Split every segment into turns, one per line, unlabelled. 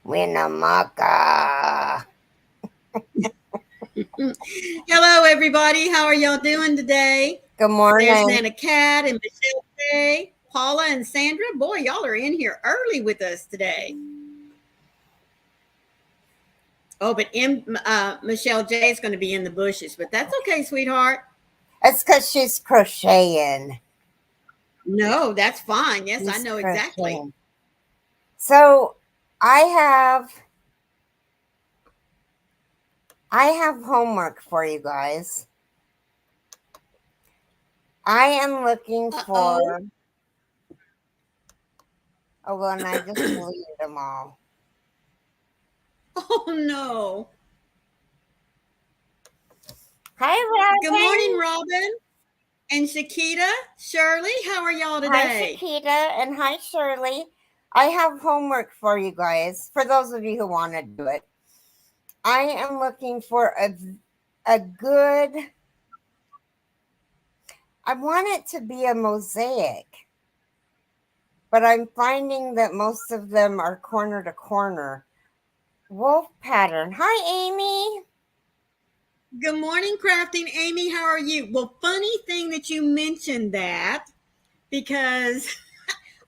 Winamaka.
Hello, everybody. How are y'all doing today?
Good
There's
morning.
Nana Cat and Michelle J, Paula and Sandra. Boy, y'all are in here early with us today. Oh, but Michelle J is going to be in the bushes, but that's okay, sweetheart.
It's because she's crocheting.
No, that's fine. Yes, I
She's
know exactly.
crocheting. So I have homework for you guys. I am looking
Uh-oh.
for. Oh well, and I just deleted them all.
Oh, no.
Hi,
Good morning,
Robin.
Robin and Shakita. Shirley, how are y'all
Hi,
today?
Shakita, and hi, Shirley. I have homework for you guys. For those of you who want to do it, I am looking for a good. I want it to be a mosaic, but I'm finding that most of them are corner to corner. Wolf pattern. Hi, Amy.
Good morning, Crafting Amy. How are you? Well, funny thing that you mentioned that because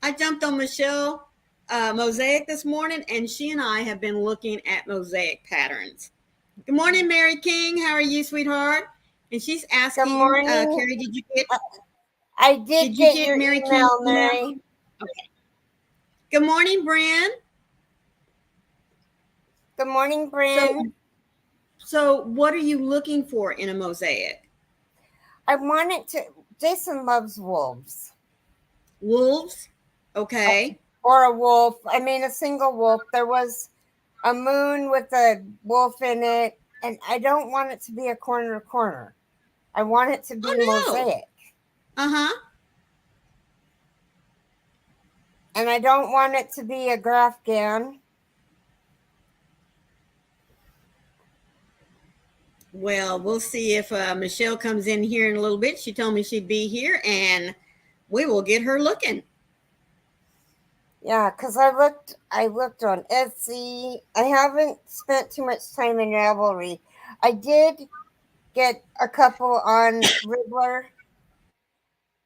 I jumped on Michelle Mosaic this morning, and she and I have been looking at mosaic patterns. Good morning, Mary King. How are you, sweetheart? And she's
Good
asking,
morning.
Carrie,
I did
did you
get
get
your
Mary King's
email,
email?
Mary.
Okay. Good morning, Bran.
Good morning,
So,
Bryn.
so what are you looking for in a mosaic?
I want it to. Jason loves wolves.
Wolves. Okay.
Or a wolf. I mean, a single wolf. There was a moon with a wolf in it, and I don't want it to be a corner to corner. I want it to be
Oh no.
mosaic.
Uh huh.
And I don't want it to be a Grafgan.
Well, we'll see if Michelle comes in here in a little bit. She told me she'd be here, and we will get her looking.
Yeah, because I looked on Etsy. I haven't spent too much time in Ravelry. I did get a couple on Ribbler,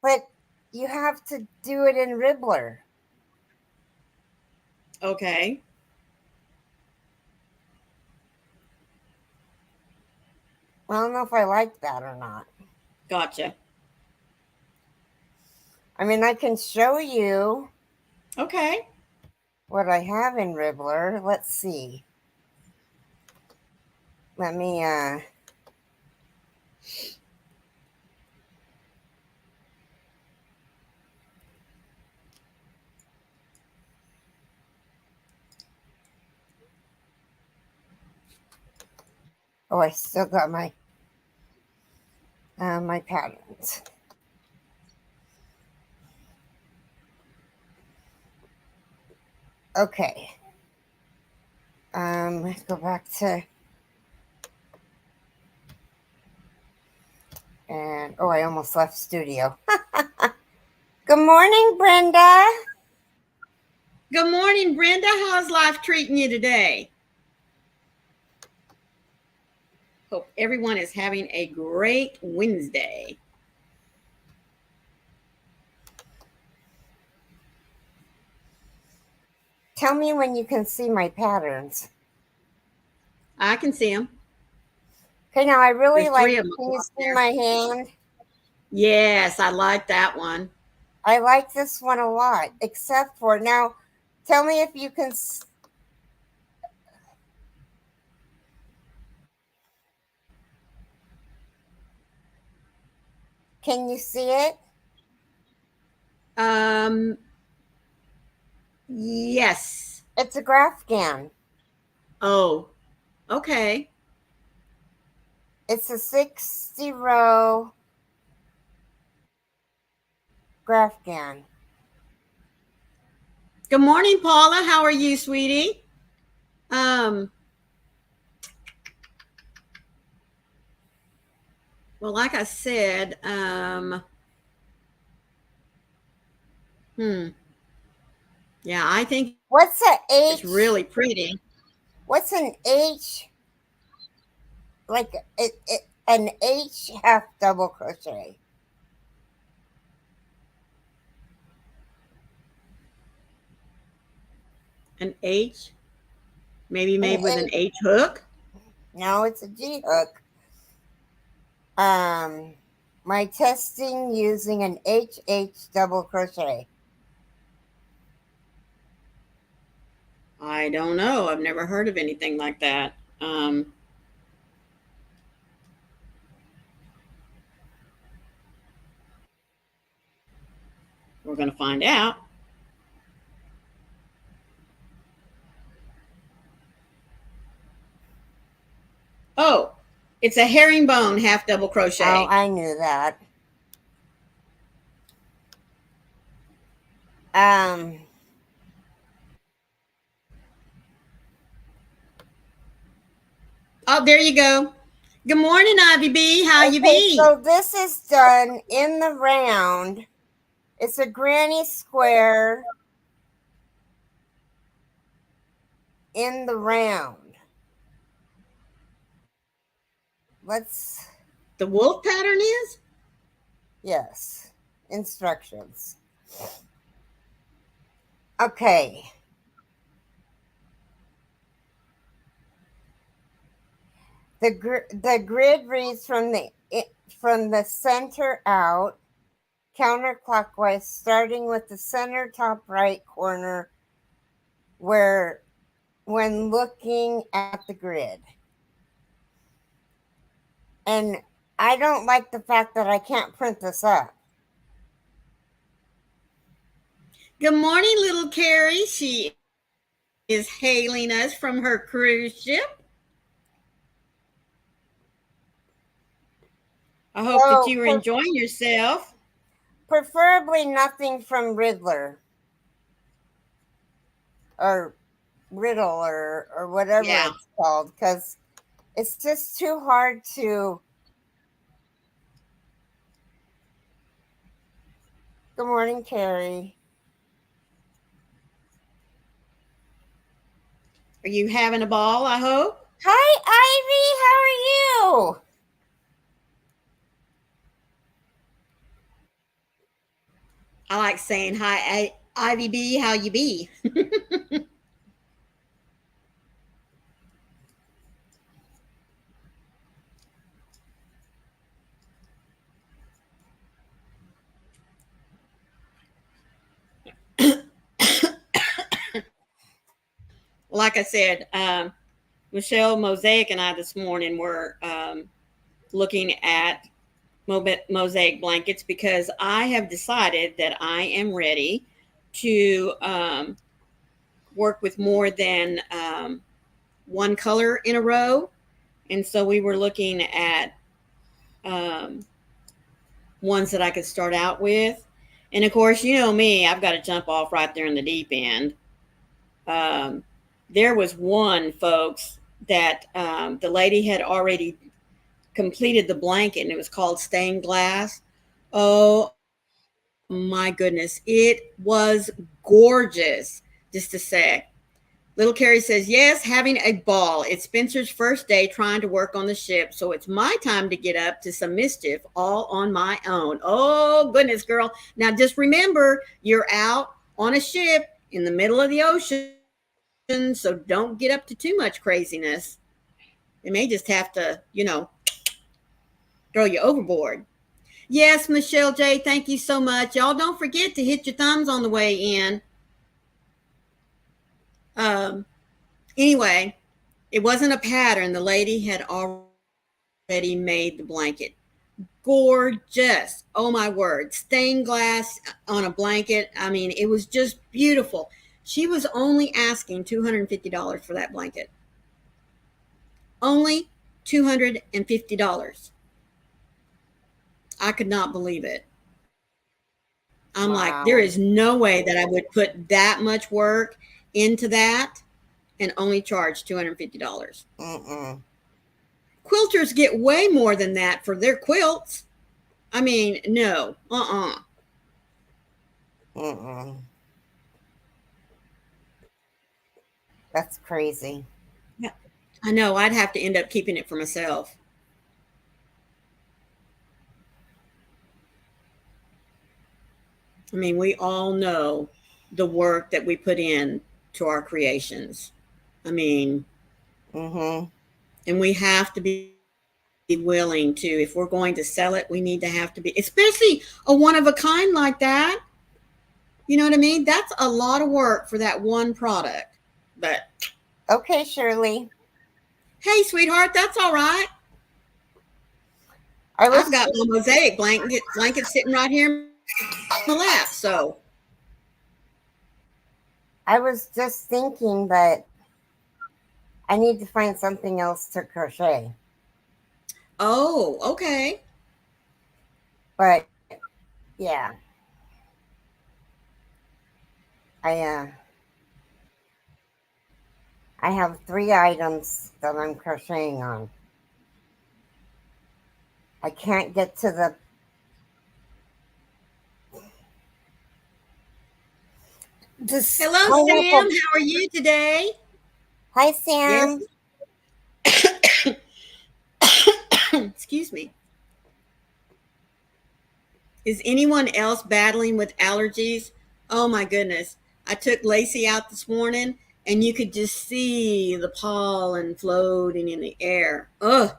but you have to do it in Ribbler.
Okay.
I don't know if I like that or not.
Gotcha.
I mean, I can show you
Okay.
what I have in Ribbler. Let's see. Let me oh, I still got my patterns. Okay. Let's go back to and oh, I almost left studio. Good morning, Brenda.
Good morning, Brenda. How's life treating you today? Hope everyone is having a great Wednesday.
Tell me when you can see my patterns.
I can see them.
Okay, now I really
There's
like.
three of them
Can you
up
see
there.
my hand?
Yes, I like that one.
I like this one a lot, except for now. Tell me if you can. Can you see it?
Um, yes.
It's a Grafgan.
Oh, okay.
It's a 60 row Grafgan.
Good morning, Paula. How are you, sweetie? Um, well, like I said, hmm. Yeah, I think
What's the
it's
H?
really pretty.
What's an H? Like an H half double crochet.
An H, maybe
An
made with an
H.
H hook.
No, it's a G hook. Um, my testing using an HH double crochet.
I don't know. I've never heard of anything like that. We're going to find out. Oh, it's a herringbone half double
Oh,
crochet.
I knew that. Um,
Oh, there you go. Good morning, Ivy B. How you
okay,
be?
so this is done in the round. It's a granny square in the round. Let's,
The wolf pattern is?
yes, instructions. Okay. The grid reads from the center out, counterclockwise, starting with the center top right corner, where when looking at the grid. And I don't like the fact that I can't print this up.
Good morning, little Carrie. She is hailing us from her cruise ship. I hope that
So
you were enjoying yourself.
preferably nothing from Riddler or Riddle or whatever
Yeah.
it's called, because it's just too hard to. Good morning, Carrie.
Are you having a ball, I hope?
Hi, Ivy. How are you?
I like saying hi, Ivy B. How you be? Like I said, Michelle Mosaic and I this morning were looking at mosaic blankets because I have decided that I am ready to work with more than one color in a row. And so we were looking at um, ones that I could start out with. And of course, you know me, I've got to jump off right there in the deep end. Um, there was one, folks, that the lady had already completed the blanket, and it was called Stained Glass. Oh my goodness, it was gorgeous. Just a sec. Little Carrie says, yes, having a ball. It's Spencer's first day trying to work on the ship, so it's my time to get up to some mischief all on my own. Oh, goodness, girl. Now, just remember, you're out on a ship in the middle of the ocean, so don't get up to too much craziness. They may just have to, throw you overboard. Yes, Michelle J., thank you so much. Y'all don't forget to hit your thumbs on the way in. Um, anyway, it wasn't a pattern. The lady had already made the blanket. Gorgeous. Oh my word. Stained glass on a blanket. I mean, it was just beautiful. She was only asking $250 for that blanket. Only $250. I could not believe it. I'm like, there
Wow.
is no way that I would put that much work into that and only charge $250.
Mm-mm.
Quilters get way more than that for their quilts. I mean, no,
Mm-mm. That's crazy.
I know I'd have to end up keeping it for myself. I mean, we all know the work that we put in to our creations. I mean,
Mm-hmm.
and we have to be willing to, if we're going to sell it, we need to have to be, especially a one of a kind like that. You know what I mean? That's a lot of work for that one product. But
Okay, Shirley.
hey, sweetheart, that's all right.
I
I've
was
got my mosaic blanket sitting right here in my lap. So,
I was just thinking that I need to find something else to crochet.
oh, okay.
But yeah, I I have 3 items that I'm crocheting on. I can't get to the this
Hello, Sam.
pineapple.
How are you today?
Hi,
Yes.
Sam.
Excuse me. Is anyone else battling with allergies? Oh my goodness. I took Lacey out this morning and you could just see the pollen floating in the air. Ugh.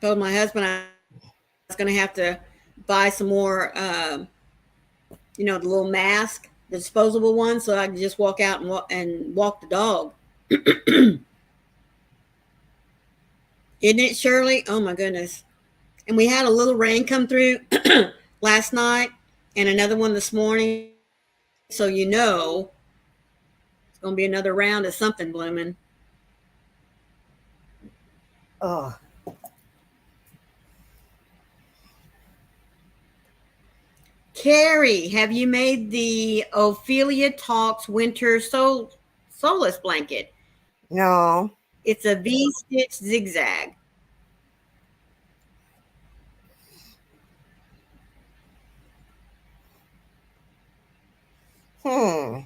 Told my husband I was going to have to buy some more, the little mask, the disposable one, so I could just walk out and walk the dog. Isn't it, Shirley? Oh my goodness. And we had a little rain come through last night and another one this morning. So it's going to be another round of something blooming.
Oh,
Carrie, have you made the Ophelia Talks Winter Solace blanket?
no.
It's a V-stitch zigzag.
Hmm.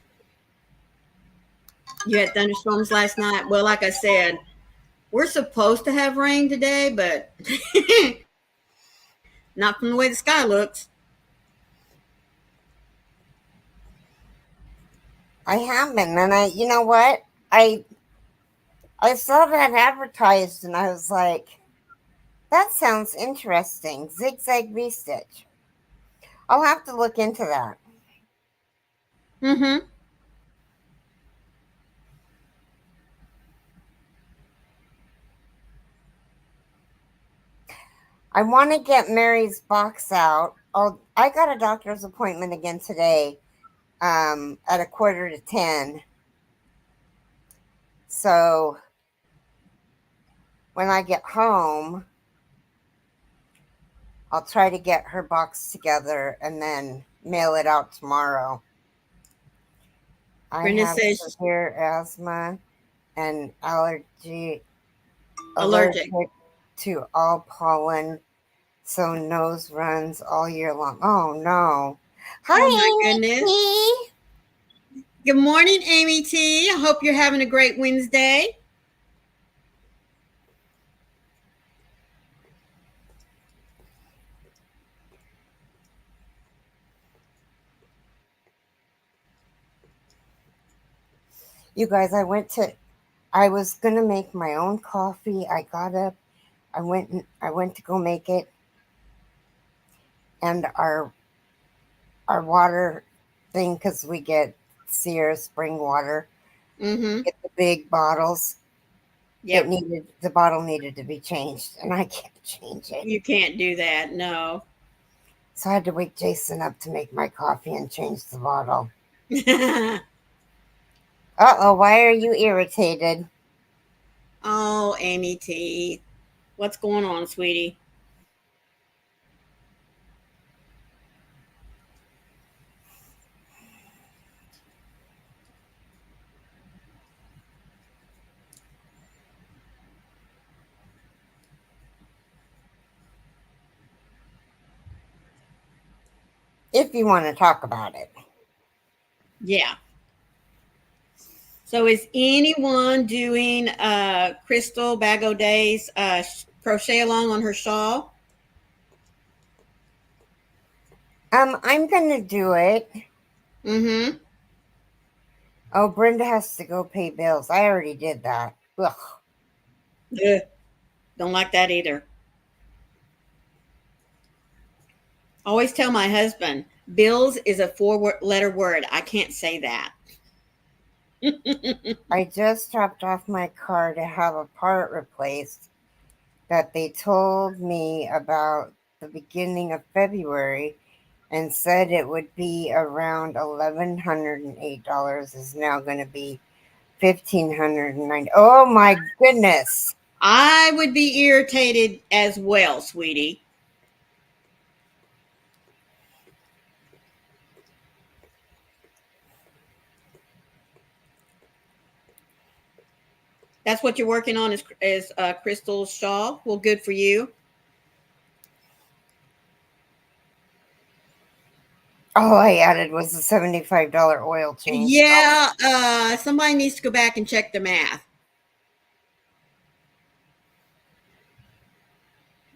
You had thunderstorms last night. Well, like I said, we're supposed to have rain today, but not from the way the sky looks.
I haven't, and you know what? I saw that advertised, and I was like, that sounds interesting. Zigzag V stitch. I'll have to look into that.
Mm-hmm.
I want to get Mary's box out. Oh, I got a doctor's appointment again today, at 9:45. So when I get home, I'll try to get her box together and then mail it out tomorrow. I
Brenda
have
says
severe asthma and allergic
allergic.
to all pollen, so nose runs all year long. Oh no.
Oh my
Hi,
goodness.
Amy T.
Good morning, Amy T. I hope you're having a great Wednesday.
You guys, I was gonna make my own coffee. I got up, I went to go make it, and our water thing, because we get Sierra Spring water,
Mm-hmm.
get the big bottles.
Yep.
The bottle needed to be changed, and I can't change it.
You can't do that. No.
So I had to wake Jason up to make my coffee and change the bottle. Uh-oh, why are you irritated?
Oh, Amy T. What's going on, sweetie?
If you want to talk about it.
Yeah. So is anyone doing Crystal Bag O'Day's crochet along on her shawl?
I'm gonna do it.
Mm-hmm.
Oh, Brenda has to go pay bills. I already did that. Ugh.
Ugh, don't like that either. Always tell my husband, bills is a four-letter word. I can't say that.
I just dropped off my car to have a part replaced that they told me about the beginning of February and said it would be around $1,108 is now going to be $1,590. Oh my goodness.
I would be irritated as well, sweetie. That's what you're working on is Crystal's shawl. Well, good for you.
All I added was a $75 oil change.
Yeah, somebody needs to go back and check the math.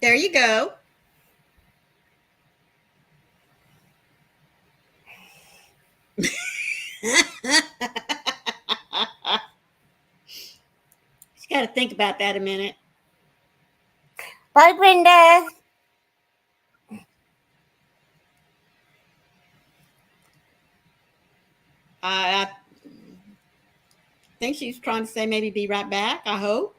There you go. Just got to think about that a minute.
Bye, Brenda.
I think she's trying to say maybe be right back. I hope.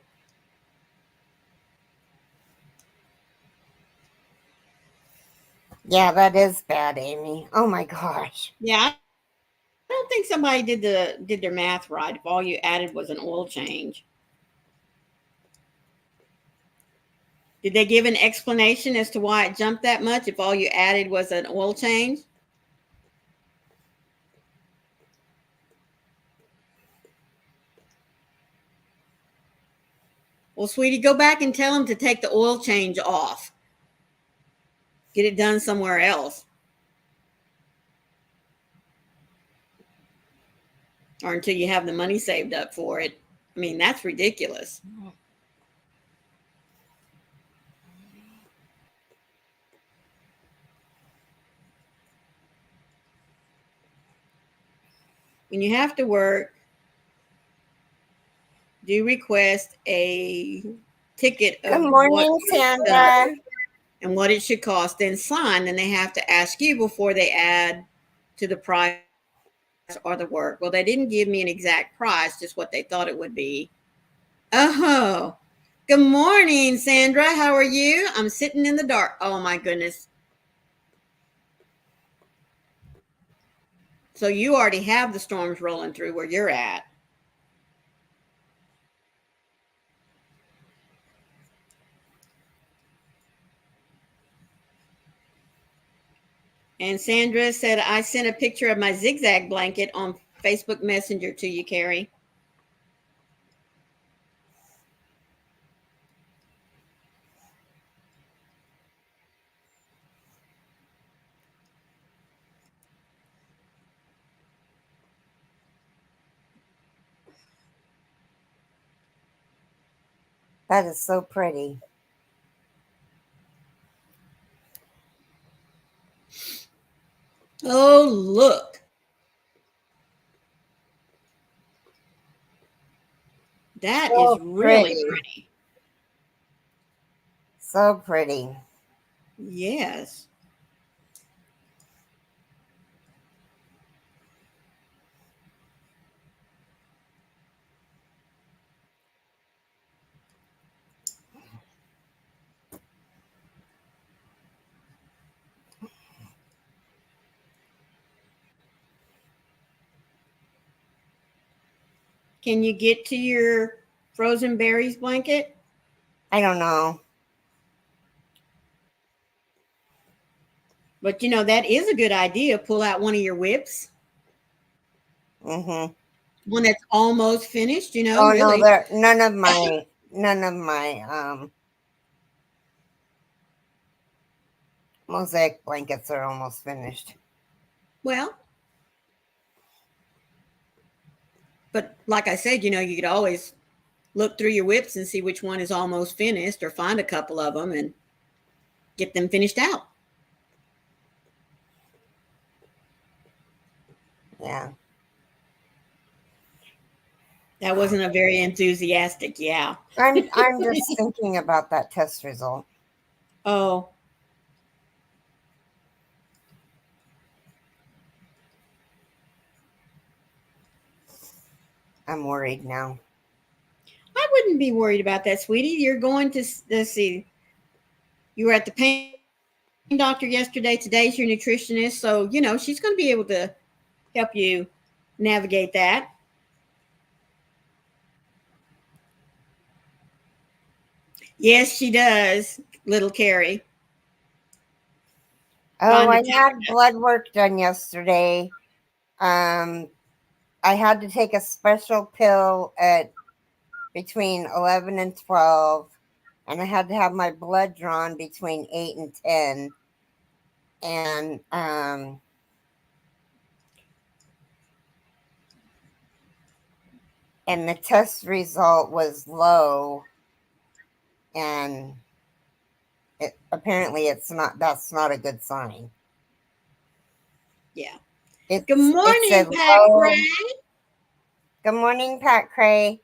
Yeah, that is bad, Amy. Oh my gosh.
Yeah, I don't think somebody did their math right. If all you added was an oil change, did they give an explanation as to why it jumped that much? If all you added was an oil change. Well, sweetie, go back and tell them to take the oil change off. Get it done somewhere else. Or until you have the money saved up for it. I mean, that's ridiculous. When you have to work, do request a ticket
Good
of what
morning,
it's done
Sandra.
and what it should cost, then sign. Then they have to ask you before they add to the price or the work. Well, they didn't give me an exact price, just what they thought it would be. Oh, good morning, Sandra. How are you? I'm sitting in the dark. Oh, my goodness. So you already have the storms rolling through where you're at. And Sandra said, I sent a picture of my zigzag blanket on Facebook Messenger to you, Carrie.
That is so pretty.
Oh, look. That is
So
really
pretty.
pretty.
So pretty.
Yes. Can you get to your frozen berries blanket?
I don't know.
But you know, that is a good idea. Pull out one of your whips,
Mm-hmm.
one that's almost finished, you know,
Oh no,
really.
there none of my mosaic blankets are almost finished.
Well, But like I said, you could always look through your whips and see which one is almost finished, or find a couple of them and get them finished out.
Yeah.
That wasn't a very enthusiastic yeah.
I'm just thinking about that test result.
Oh,
I'm worried now.
I wouldn't be worried about that, sweetie. You're going to, let's see, you were at the pain doctor yesterday. Today's your nutritionist. So, she's going to be able to help you navigate that. Yes, she does, little Carrie.
Oh, I had blood work done yesterday. I had to take a special pill at between 11 and 12, and I had to have my blood drawn between 8 and 10. And the test result was low, and apparently that's not a good sign.
Yeah. Good morning, Pat Cray.
Good morning, Pat Cray.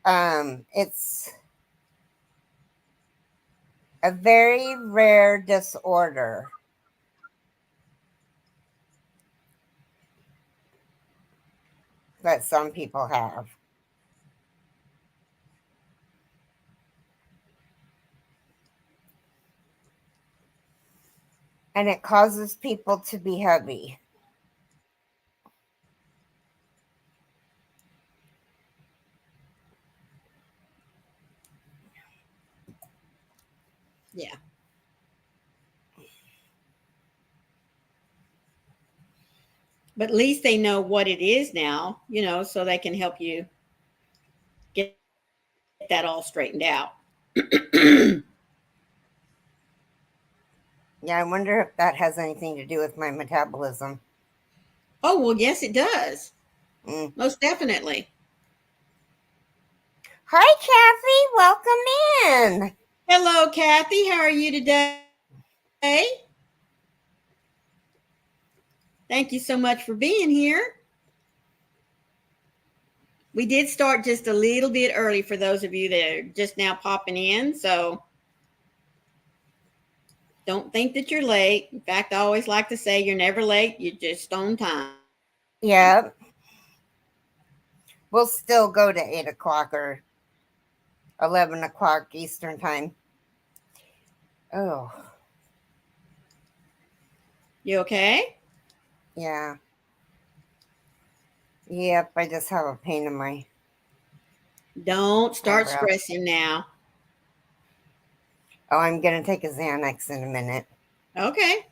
It's a very rare disorder. That some people have. And it causes people to be heavy.
Yeah. But at least they know what it is now, so they can help you get that all straightened out.
Yeah, I wonder if that has anything to do with my metabolism.
Oh, well, yes, it does. Most definitely.
Hi, Kathy. Welcome in.
Hello, Kathy. How are you today? Thank you so much for being here. We did start just a little bit early for those of you that are just now popping in, so don't think that you're late. In fact, I always like to say you're never late, you're just on time.
Yeah. We'll still go to 8 o'clock or 11 o'clock Eastern time. Oh.
You okay?
Yeah. Yep, I just have a pain in my...
Don't start stressing now.
Oh, I'm going to take a Xanax in a minute.
Okay.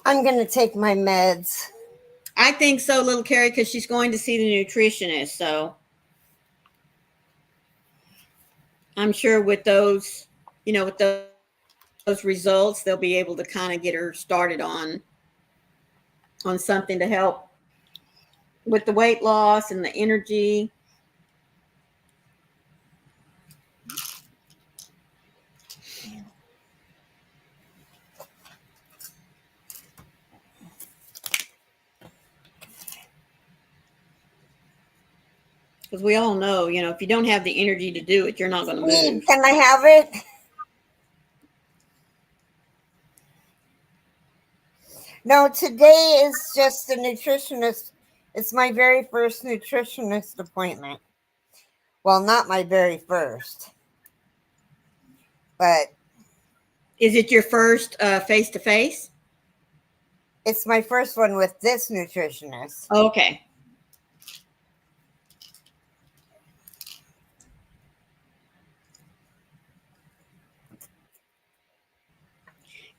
I'm going to take my meds.
I think so, little Carrie, because she's going to see the nutritionist. So I'm sure with those, with those results, they'll be able to kind of get her started on something to help with the weight loss and the energy. Because we all know, if you don't have the energy to do it, you're not going to move.
Can I have it? No, today is just a nutritionist. It's my very first nutritionist appointment. Well, not my very first. But...
Is it your first face-to-face?
It's my first one with this nutritionist.
Okay.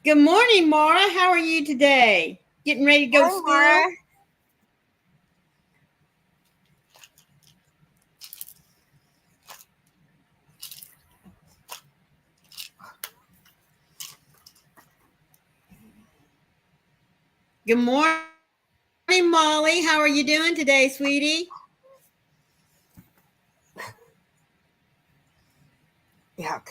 Good morning, Mara. How are you today? Getting ready to go to school? Mara. Good morning, Molly. How are you doing today, sweetie?
Yuck.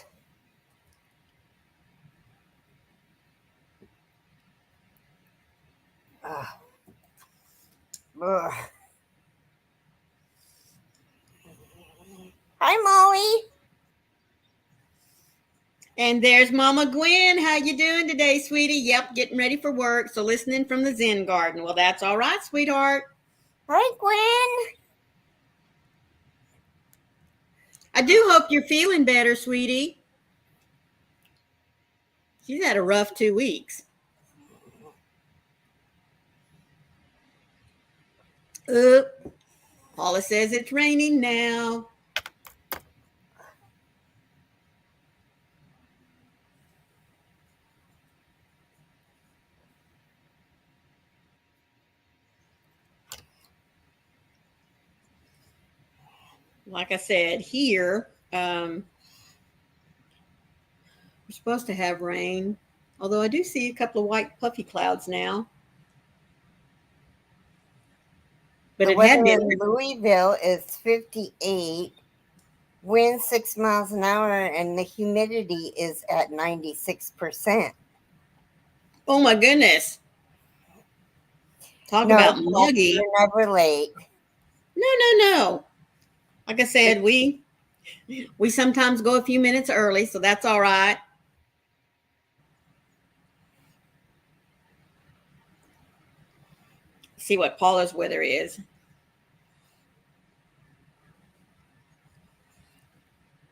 Ugh. Hi, Molly.
And there's Mama Gwen. How you doing today, sweetie? Yep, getting ready for work. So listening from the Zen garden. Well, that's all right, sweetheart.
Hi, Gwen.
I do hope you're feeling better, sweetie. She's had a rough 2 weeks. Paula says it's raining now. Like I said, here, we're supposed to have rain, although I do see a couple of white puffy clouds now. But
The
it had
weather
been.
in Louisville is 58, wind 6 miles an hour, and the humidity is at 96%.
Oh my goodness. Talk
No,
about muggy.
you're never late.
No. Like I said, we sometimes go a few minutes early, so that's all right. See what Paula's weather is.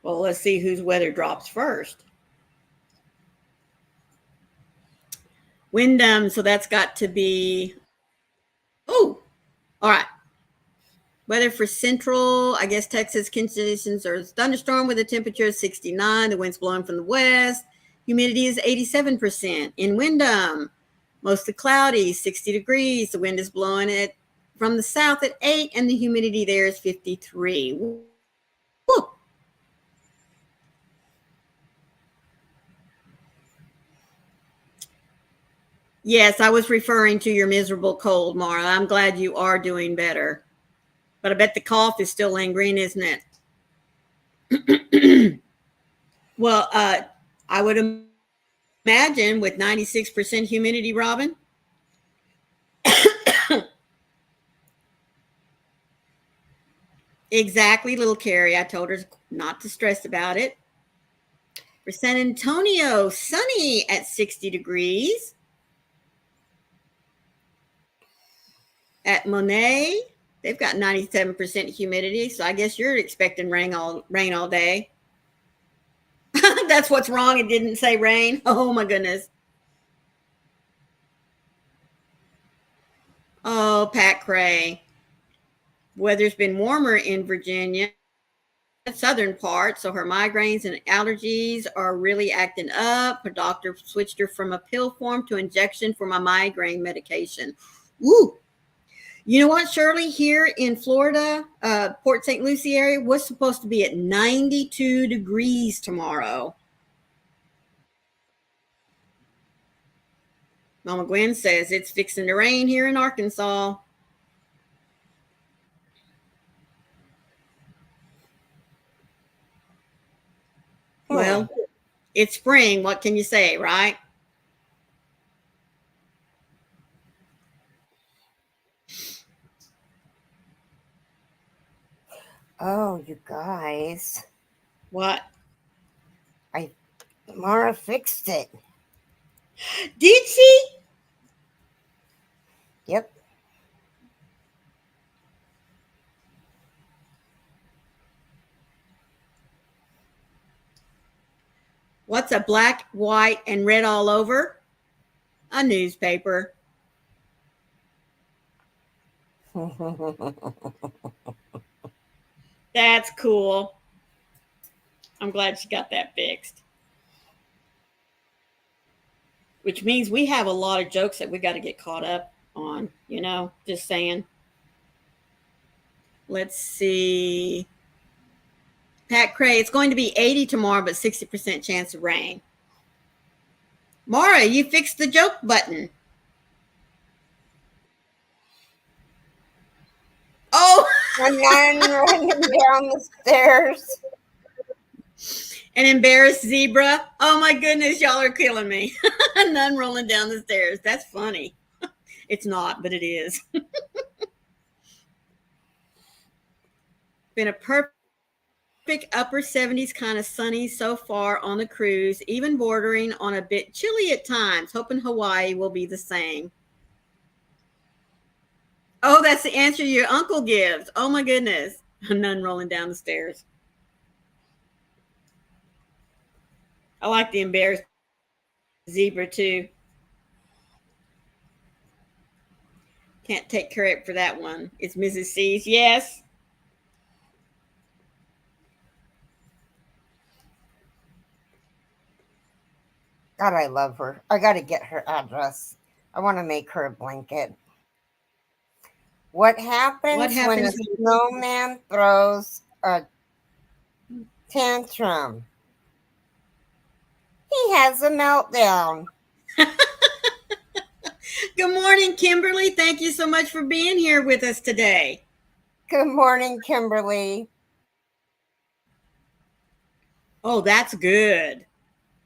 Well, let's see whose weather drops first. Wyndham, so that's got to be, oh, all right. Weather for central, I guess Texas conditions are thunderstorm with a temperature of 69. The wind's blowing from the west. Humidity is 87%. In Wyndham, mostly cloudy, 60 degrees. The wind is blowing it from the south at 8, and the humidity there is 53. Woo. Yes, I was referring to your miserable cold, Mara. I'm glad you are doing better. But I bet the cough is still lingering, isn't it? Well, I would imagine with 96% humidity, Robin. Exactly, little Carrie. I told her not to stress about it. For San Antonio, sunny at 60 degrees. At Monet, they've got 97% humidity, so I guess you're expecting rain all day. That's what's wrong. It didn't say rain. Oh my goodness. Oh, Pat Cray. Weather's been warmer in Virginia, southern part, so her migraines and allergies are really acting up. Her doctor switched her from a pill form to injection for my migraine medication. Ooh. You know what, Shirley? Here in Florida, Port St. Lucie area was supposed to be at 92 degrees tomorrow. Mama Gwen says it's fixing to rain here in Arkansas. Well, it's spring. What can you say, right?
Oh, you guys.
What?
Mara fixed it.
Did she?
Yep.
What's a black, white, and red all over? A newspaper. That's cool. I'm glad she got that fixed. Which means we have a lot of jokes that we got to get caught up on, just saying. Let's see. Pat Cray, it's going to be 80 tomorrow, but 60% chance of rain. Mara, you fixed the joke button.
A nun running down the stairs.
An embarrassed zebra. Oh my goodness, y'all are killing me. A nun rolling down the stairs. That's funny. It's not, but it is. Been a perfect upper 70s, kind of sunny so far on the cruise, even bordering on a bit chilly at times. Hoping Hawaii will be the same. Oh, that's the answer your uncle gives. Oh my goodness. A nun rolling down the stairs. I like the embarrassed zebra too. Can't take credit for that one. It's Mrs. C's. Yes.
God, I love her. I got to get her address. I want to make her a blanket. What
What
happens when a
happens when
snowman throws a tantrum? He has a meltdown.
Good morning, Kimberly. Thank you so much for being here with us today.
Good morning, Kimberly.
Oh, that's good.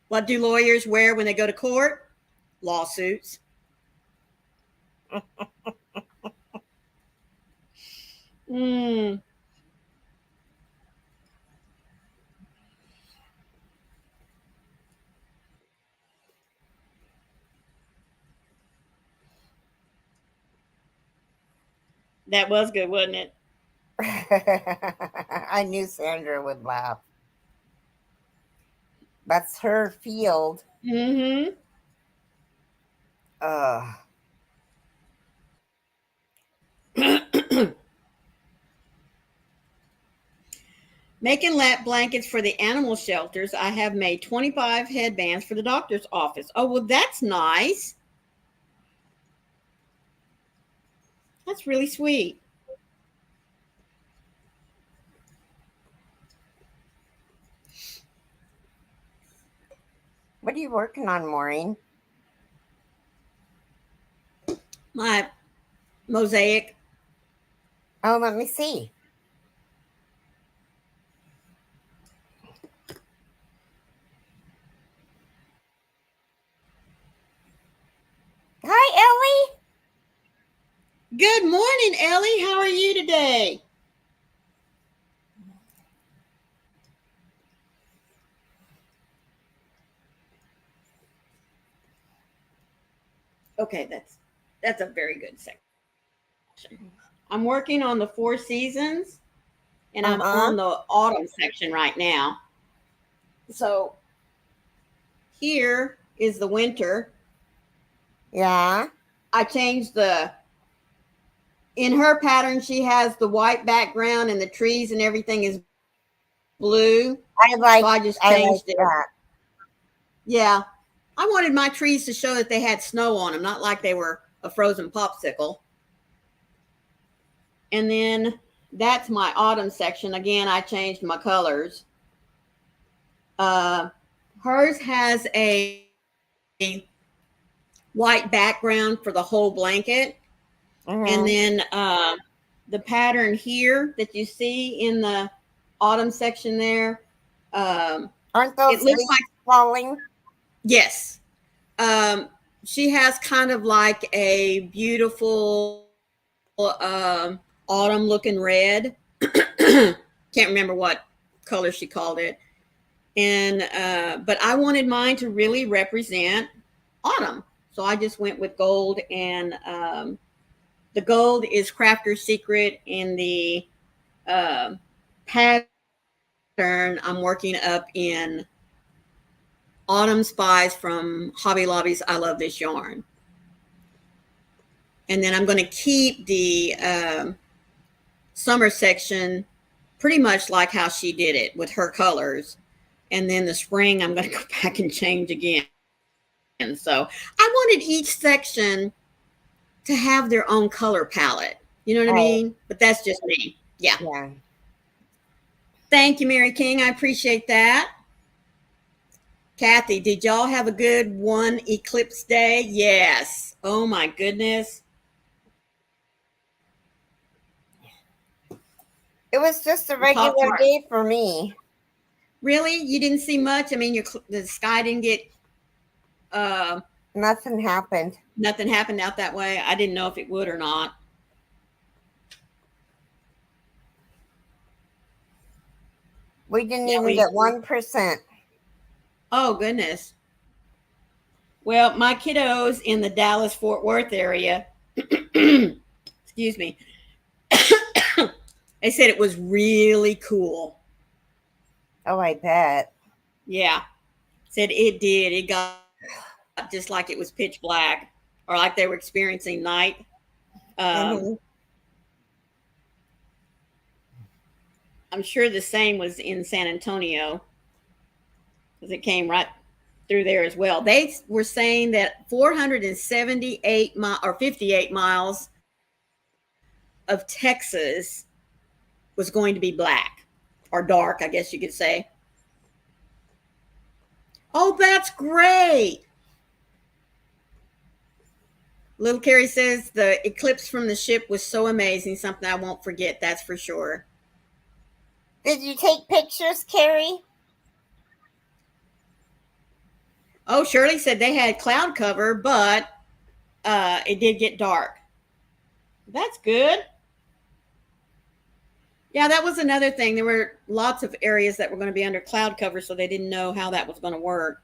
What do lawyers wear when they go to court? Lawsuits. Mm. That was good, wasn't it?
I knew Sandra would laugh. That's her field.
Mm-hmm. Making lap blankets for the animal shelters. I have made 25 headbands for the doctor's office. Oh, well, that's nice. That's really sweet.
What are you working on, Maureen?
My mosaic.
Oh, let me see. Hi, Ellie.
Good morning, Ellie. How are you today? Okay, that's a very good section. I'm working on the Four Seasons, and I'm
Uh-huh.
on the autumn section right now. So here is the winter.
Yeah.
I changed in her pattern, she has the white background and the trees and everything is blue.
I like
So I just
I like
changed it.
that.
Yeah. I wanted my trees to show that they had snow on them, not like they were a frozen popsicle. And then that's my autumn section. Again, I changed my colors. Hers has a white background for the whole blanket. And then the pattern here that you see in the autumn section there,
Aren't those
it looks
leaves
like,
falling?
yes. She has kind of like a beautiful autumn looking red. Can't remember what color she called it. And but I wanted mine to really represent autumn. So I just went with gold, and the gold is Crafter's Secret, and the pattern I'm working up in Autumn Spies from Hobby Lobby's I Love This Yarn. And then I'm going to keep the summer section pretty much like how she did it with her colors. And then the spring, I'm going to go back and change again. And so I wanted each section to have their own color palette. You know what I mean? But that's just me. Yeah.
Yeah.
Thank you, Mary King. I appreciate that. Kathy, did y'all have a good one eclipse day? Yes. Oh my goodness.
It was just a
The Pop
regular
Tart.
day for me.
Really? You didn't see much? I mean, the sky didn't get, uh,
Nothing happened.
nothing happened out that way. I didn't know if it would or not.
We didn't
Yeah,
even get 1%.
oh, goodness. Well, my kiddos in the Dallas Fort Worth area, excuse me, they said it was really cool.
Oh, I bet.
Yeah, said it did. It got just like it was pitch black or like they were experiencing night. Um,
Hmm.
I'm sure the same was in San Antonio because it came right through there as well. They were saying that 478 or 58 miles of Texas was going to be black or dark, I guess you could say. Oh, that's great. Little Carrie says the eclipse from the ship was so amazing, something I won't forget, that's for sure.
Did you take pictures, Carrie?
Oh, Shirley said they had cloud cover, but it did get dark. That's good. Yeah, that was another thing. There were lots of areas that were going to be under cloud cover, so they didn't know how that was going to work.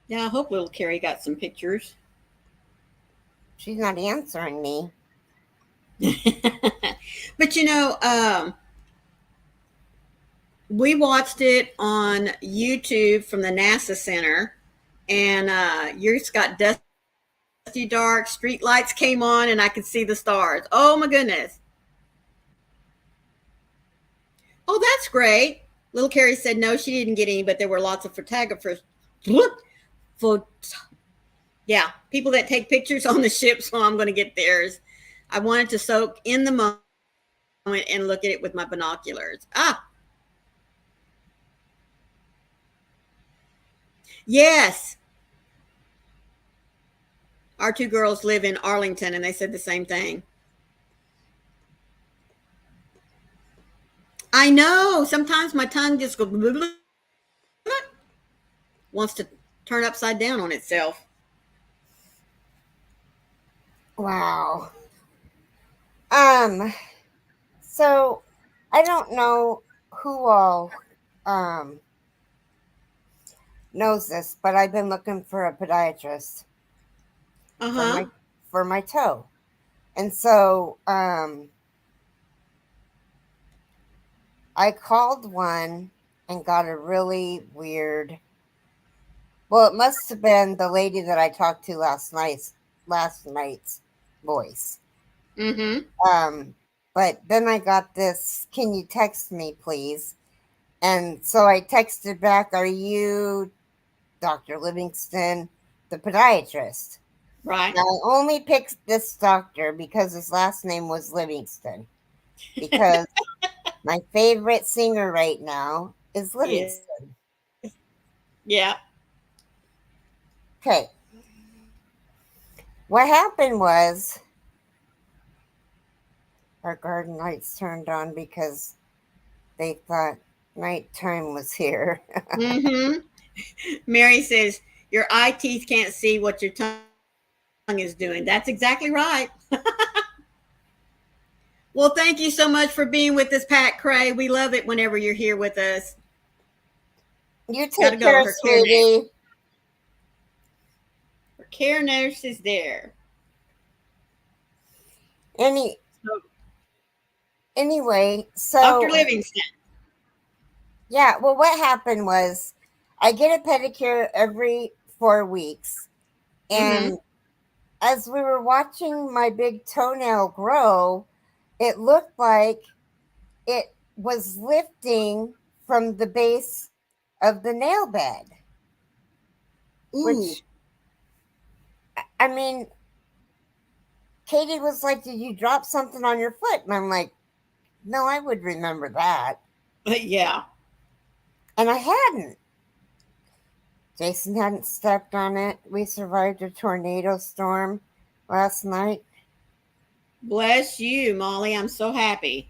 Yeah, I hope little Carrie got some pictures.
She's not answering me.
But we watched it on YouTube from the NASA Center, and yours got dusty dark. Street lights came on, and I could see the stars. Oh my goodness! Oh, that's great. Little Carrie said no, she didn't get any, but there were lots of photographers. Phot- yeah, people that take pictures on the ship, so I'm going to get theirs. I wanted to soak in the moment and look at it with my binoculars. Yes. Our two girls live in Arlington, and they said the same thing. I know. Sometimes my tongue just goes, wants to turn upside down on itself.
Wow. So I don't know who all um knows this, but I've been looking for a podiatrist
Uh
for
huh.
my toe. And so I called one and got a really weird, well, it must have been the lady that I talked to last night's voice.
Mm hmm.
But then I got this, can you text me please? And so I texted back, are you Dr. Livingston, the podiatrist?
Right.
Now, I only picked this doctor because his last name was Livingston. Because my favorite singer right now is
Yes.
Livingston.
Yeah.
Okay. What happened was our garden lights turned on because they thought nighttime was here.
Mm hmm. Mary says, your eye teeth can't see what your tongue is doing. That's exactly right. Well, thank you so much for being with us, Pat Cray. We love it whenever you're here with us.
You
Gotta
take
go.
care, sweetie.
Her care nurse is there.
Any
So,
anyway,
Dr.
so
Livingston.
yeah, well, what happened was I get a pedicure every 4 weeks,
Mm-hmm.
and as we were watching my big toenail grow, it looked like it was lifting from the base of the nail bed.
Ooh.
Which, I mean, Katie was like, "Did you drop something on your foot?" And I'm like, "No, I would remember that."
Yeah.
And I hadn't. Jason hadn't stepped on it. We survived a tornado storm last night.
Bless you, Molly. I'm so happy.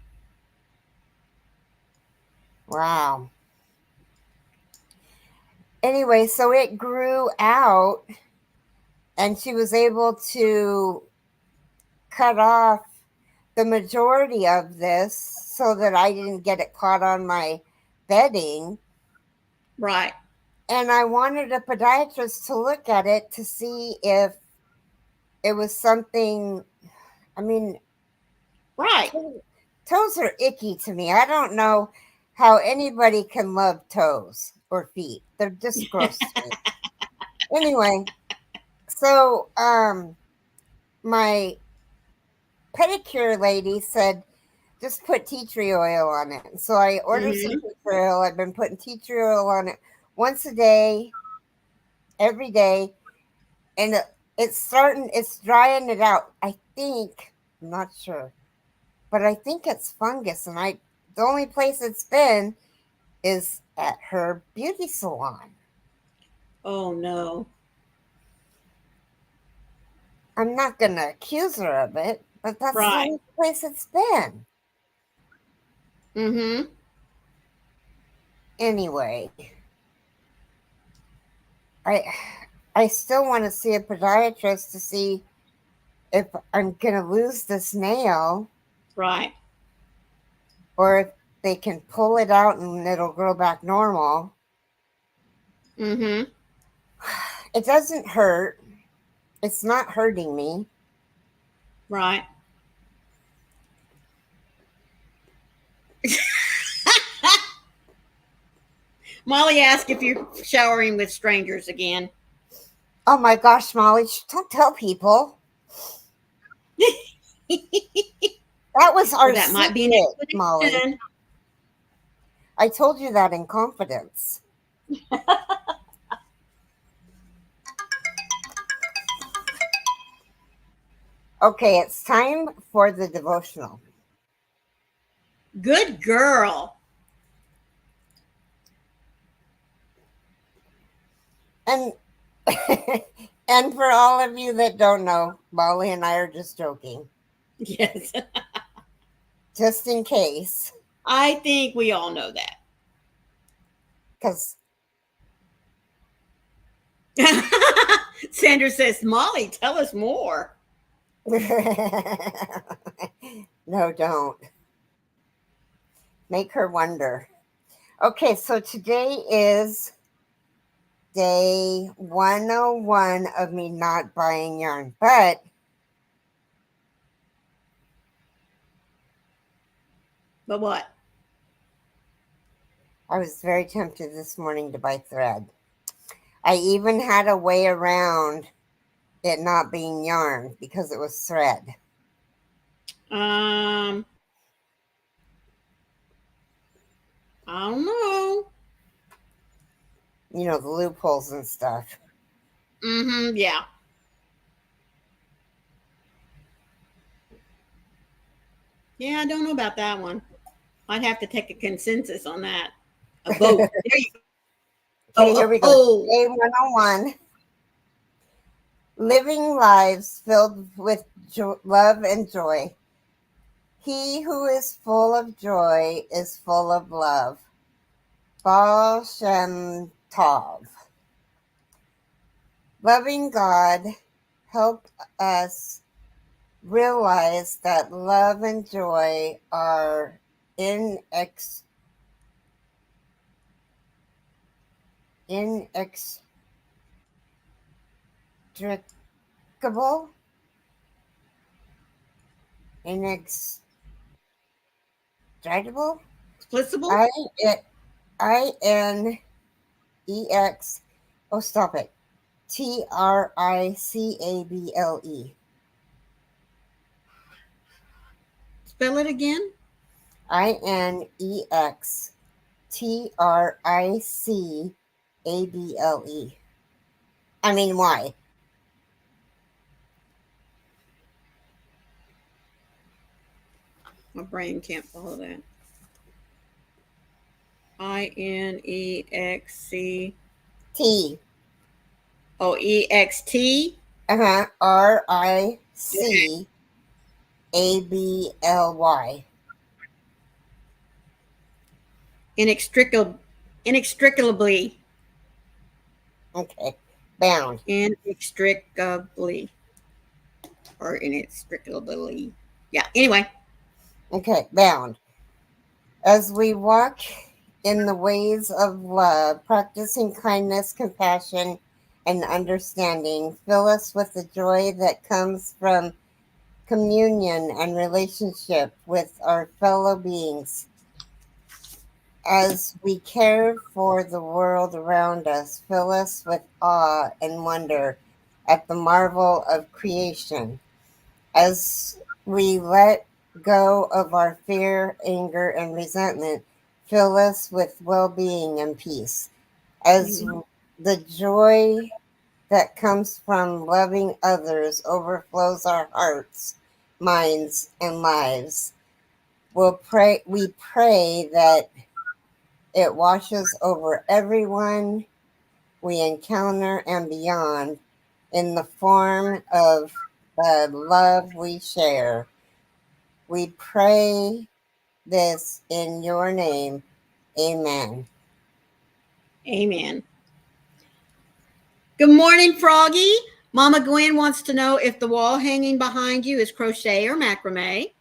Wow. Anyway, so it grew out, and she was able to cut off the majority of this so that I didn't get it caught on my bedding.
Right.
And I wanted a podiatrist to look at it to see if it was something. I mean,
Right.
toes are icky to me. I don't know how anybody can love toes or feet. They're just gross to me. Anyway, so my pedicure lady said just put tea tree oil on it. So I ordered some tea tree oil. I've been putting tea tree oil on it once a day, every day, and it's drying it out. I think, I'm not sure, but I think it's fungus, and the only place it's been is at her beauty salon.
Oh no.
I'm not gonna accuse her of it, but that's the
Right.
only place it's been.
Mm-hmm.
Anyway, I I still want to see a podiatrist to see if I'm gonna lose this nail
Right.
or if they can pull it out and it'll grow back normal.
Mm-hmm.
It doesn't hurt. It's not hurting me.
Right. Molly asked if you're showering with strangers again.
Oh my gosh, Molly, don't tell people. That was our
Well, that might be an
secret, Molly.
explanation.
I told you that in confidence. Okay, it's time for the devotional.
Good girl.
And and for all of you that don't know, Molly and I are just joking.
Yes.
Just in case.
I think we all know that.
Because
Sandra says, Molly, tell us more.
no, don't. Make her wonder. Okay, so today is day 101 of me not buying yarn, but
what?
I was very tempted this morning to buy thread. I even had a way around it not being yarn because it was thread.
I don't know.
You know, the loopholes and stuff.
Mm-hmm. Yeah. Yeah, I don't know about that one. I'd have to take a consensus on that. A vote. There you go.
Okay, here we go. Day 101. Living lives filled with love and joy. He who is full of joy is full of love. Baal Shem Tov. Loving God, help us realize that love and joy are inextricable inextricable
Explicable?
INEX. Oh, stop it. TRICABLE.
Spell it again.
INEXTRICABLE. I mean, why?
My brain can't follow that. INEXC.
T.
Oh, EXT.
RICABLY.
Inextricably.
Okay. Bound.
Inextricably. Or inextricably. Yeah, anyway.
Okay. Bound. As we walk in the ways of love, practicing kindness, compassion, and understanding, fill us with the joy that comes from communion and relationship with our fellow beings. As we care for the world around us, fill us with awe and wonder at the marvel of creation. As we let go of our fear, anger, and resentment, fill us with well being and peace. As the joy that comes from loving others overflows our hearts, minds, and lives, we pray that it washes over everyone we encounter and beyond in the form of the love we share. We pray this in your name. Amen.
Amen. Good morning, Froggy. Mama Gwen wants to know if the wall hanging behind you is crochet or macrame.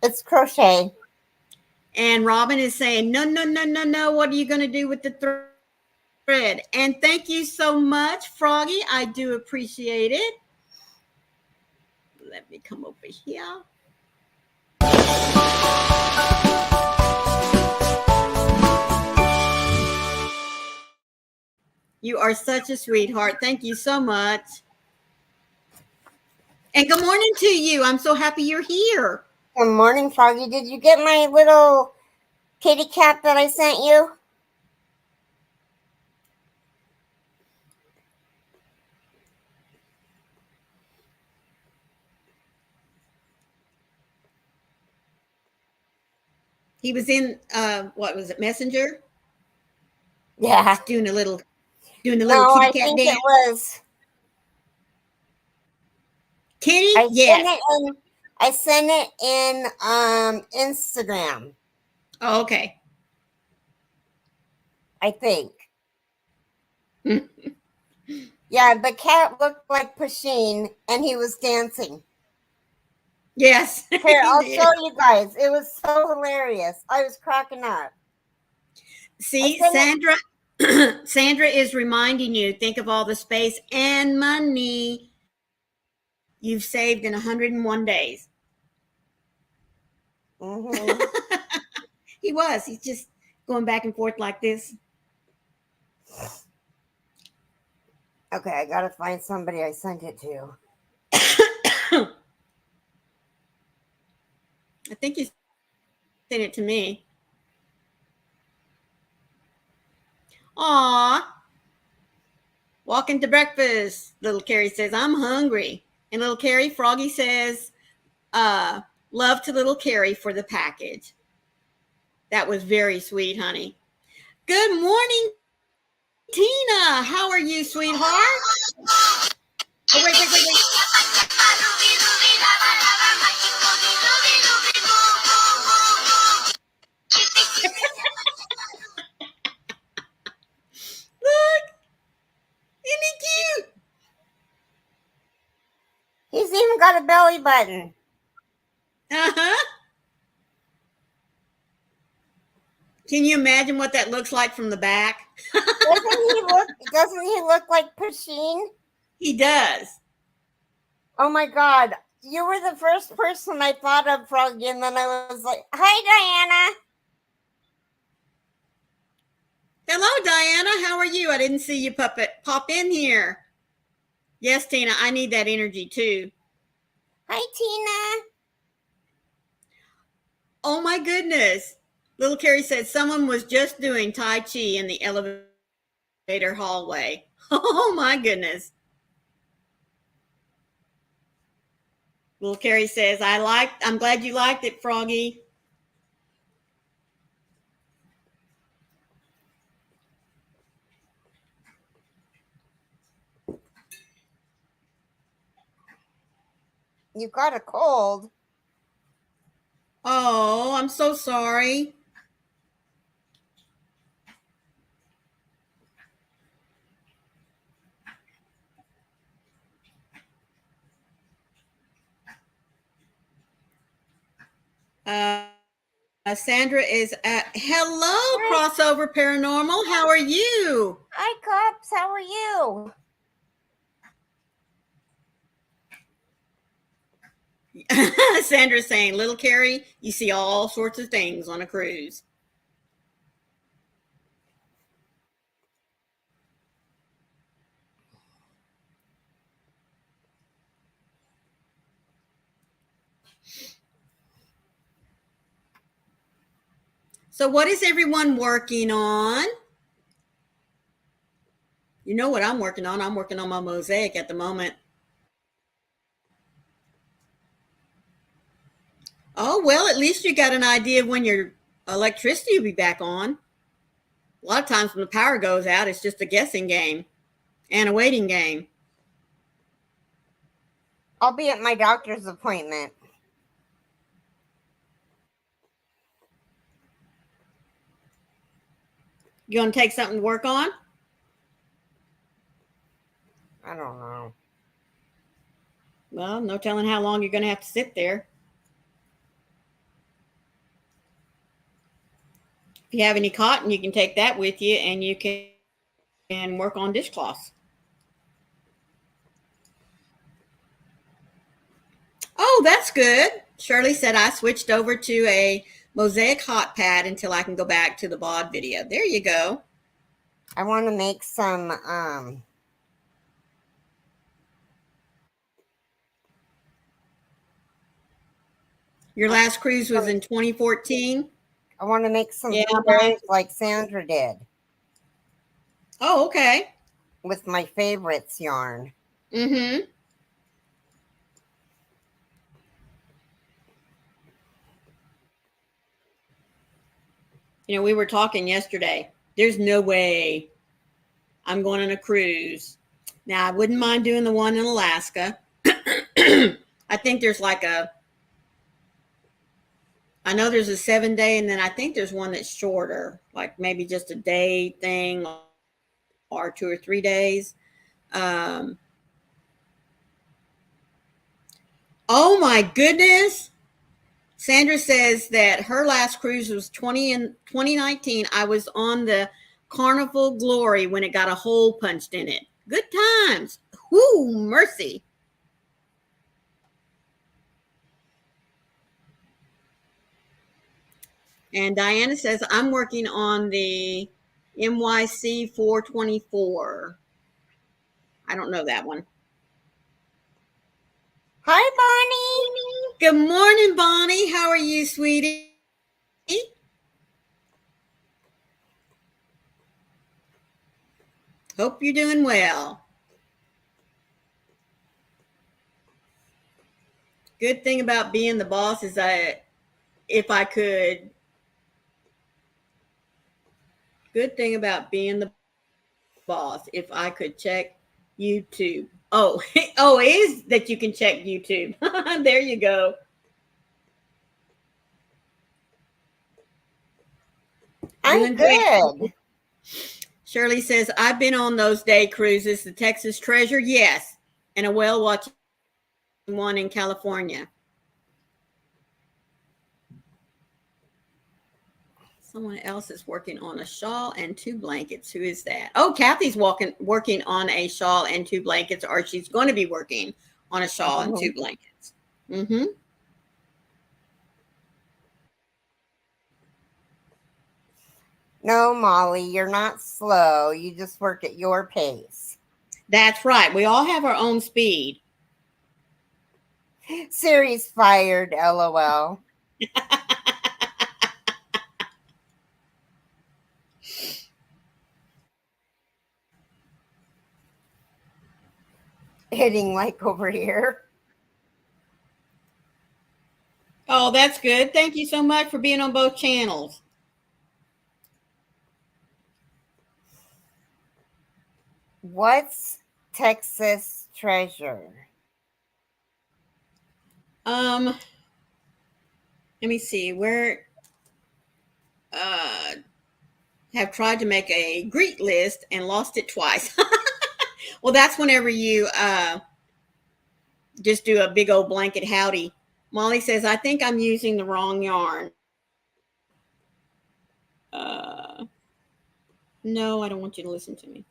It's crochet.
And Robin is saying, no, no, no, no, no. What are you going to do with the thread? And thank you so much, Froggy. I do appreciate it. Let me come over here. You are such a sweetheart. Thank you so much. And good morning to you. I'm so happy you're here.
Good morning, Froggy. Did you get my little kitty cat that I sent you?
He was in what was it, Messenger?
Yeah.
Doing a little
No,
kitty
I
cat
think
dance.
it was
Kitty?
I
Yes.
sent it in Instagram.
Oh, okay.
I think. Yeah, the cat looked like Pasheen and he was dancing.
Yes.
Here, I'll show you guys. It was so hilarious. I was cracking up.
See, Sandra Sandra is reminding you, think of all the space and money you've saved in 101 days.
Mm-hmm.
He's just going back and forth like this.
Okay, I gotta find somebody I sent it to.
I think you sent it to me. Aw. Walking to breakfast, little Carrie says, I'm hungry. And little Carrie, Froggy says, love to little Carrie for the package. That was very sweet, honey. Good morning, Tina. How are you, sweetheart? Oh, wait. Look, isn't he cute?
He's even got a belly button.
Uh-huh. Can you imagine what that looks like from the back?
Doesn't he look like Pasheen?
He does.
Oh my god. You were the first person I thought of, Froggy, and then I was like, hi, Diana.
Hello, Diana. How are you? I didn't see you pop in here. Yes, Tina, I need that energy too.
Hi, Tina.
Oh my goodness. Little Carrie said someone was just doing Tai Chi in the elevator elevator hallway. Oh my goodness. Little Carrie says, I'm glad you liked it, Froggy.
You got a cold.
Oh, I'm so sorry. Sandra is at hello, Crossover Paranormal. How are you?
Hi, Cops. How are you?
Sandra's saying, little Carrie, you see all sorts of things on a cruise. So, what is everyone working on? You know what I'm working on? I'm working on my mosaic at the moment. Oh, well, at least you got an idea of when your electricity will be back on. A lot of times when the power goes out, it's just a guessing game and a waiting game.
I'll be at my doctor's appointment.
You going to take something to work on?
I don't know.
Well, no telling how long you're going to have to sit there. If you have any cotton, you can take that with you and you can work on dishcloths. Oh, that's good. Shirley said I switched over to a mosaic hot pad until I can go back to the bod video. There you go.
I want to make some
Your last cruise was in 2014?
I want to make some
Yeah,
yarns like Sandra did
Oh, okay.
with my favorites yarn.
Mm-hmm. You know, we were talking yesterday. There's no way I'm going on a cruise. Now, I wouldn't mind doing the one in Alaska. I think there's I know there's a 7-day, and then I think there's one that's shorter, like maybe just a day thing or 2 or 3 days. Oh my goodness. Sandra says that her last cruise was 2019. I was on the Carnival Glory when it got a hole punched in it. Good times. Whoo, mercy. And Diana says, I'm working on the MYC 424. I don't know that one.
Hi, Bonnie.
Good morning, Bonnie. How are you, sweetie? Hope you're doing well. Good thing about being the boss is if I could, good thing about being the boss, if I could check YouTube. Oh, oh, it is that you can check YouTube. There you go.
I'm good.
Shirley says, I've been on those day cruises. The Texas Treasure, yes. And a whale watching one in California. Someone else is working on a shawl and 2 blankets. Who is that? Oh, Kathy's working on a shawl and 2 blankets, or she's going to be working on a shawl and 2 blankets. Mm-hmm.
No, Molly, you're not slow. You just work at your pace.
That's right. We all have our own speed.
Series fired, LOL. hitting like over here.
Oh, that's good. Thank you so much for being on both channels.
What's Texas treasure?
Let me see. Where have tried to make a Greek list and lost it twice. Well, that's whenever you just do a big old blanket howdy. Molly says, I think I'm using the wrong yarn. Uh, no, I don't want you to listen to me.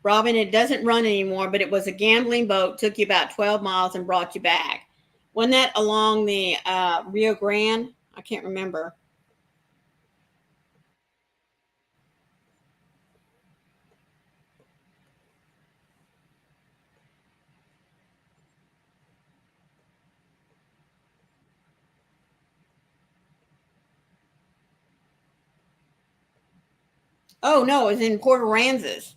Robin, it doesn't run anymore, but it was a gambling boat, took you about 12 miles and brought you back. Wasn't that along the Rio Grande? I can't remember. Oh, no, it was in Port Aransas.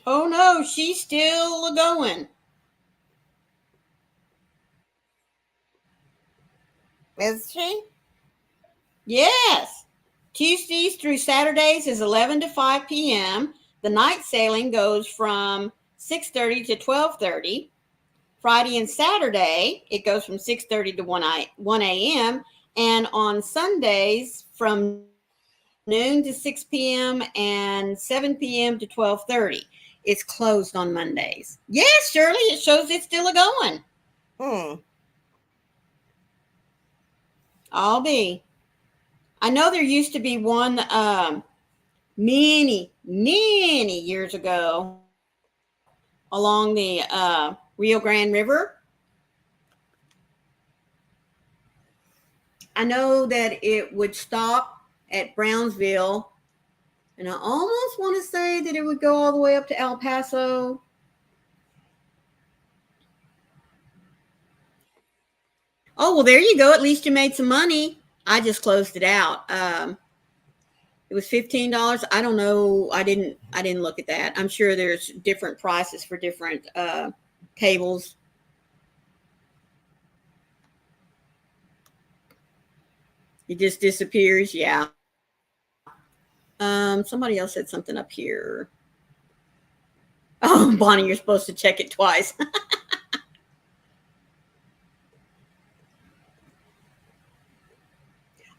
Oh, no, she's still going.
Is she?
Yes. Tuesdays through Saturdays is 11 to 5 p.m. The night sailing goes from 6:30 to 12:30. Friday and Saturday, it goes from 6:30 to 1 a.m. And on Sundays, from noon to 6 p.m. and 7 p.m. to 12:30. It's closed on Mondays. Yes, Shirley, it shows it's still a going. I'll be. I know there used to be one many years ago along the Rio Grande River. I know that it would stop at Brownsville, and I almost want to say that it would go all the way up to El Paso. Oh, well, there you go. At least you made some money. I just closed it out. It was $15. I don't know. I didn't look at that. I'm sure there's different prices for different tables. It just disappears. Yeah. Somebody else said something up here. Oh, Bonnie, you're supposed to check it twice.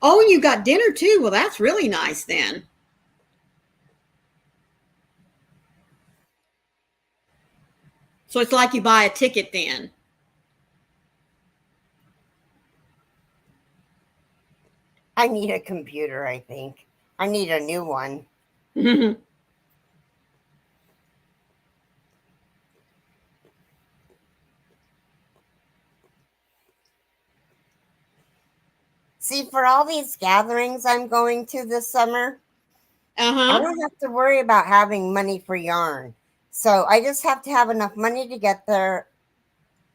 Oh, you got dinner too. Well, that's really nice then. So it's like you buy a ticket then.
I need a computer, I think. I need a new one. See, for all these gatherings I'm going to this summer, I don't have to worry about having money for yarn. So I just have to have enough money to get there,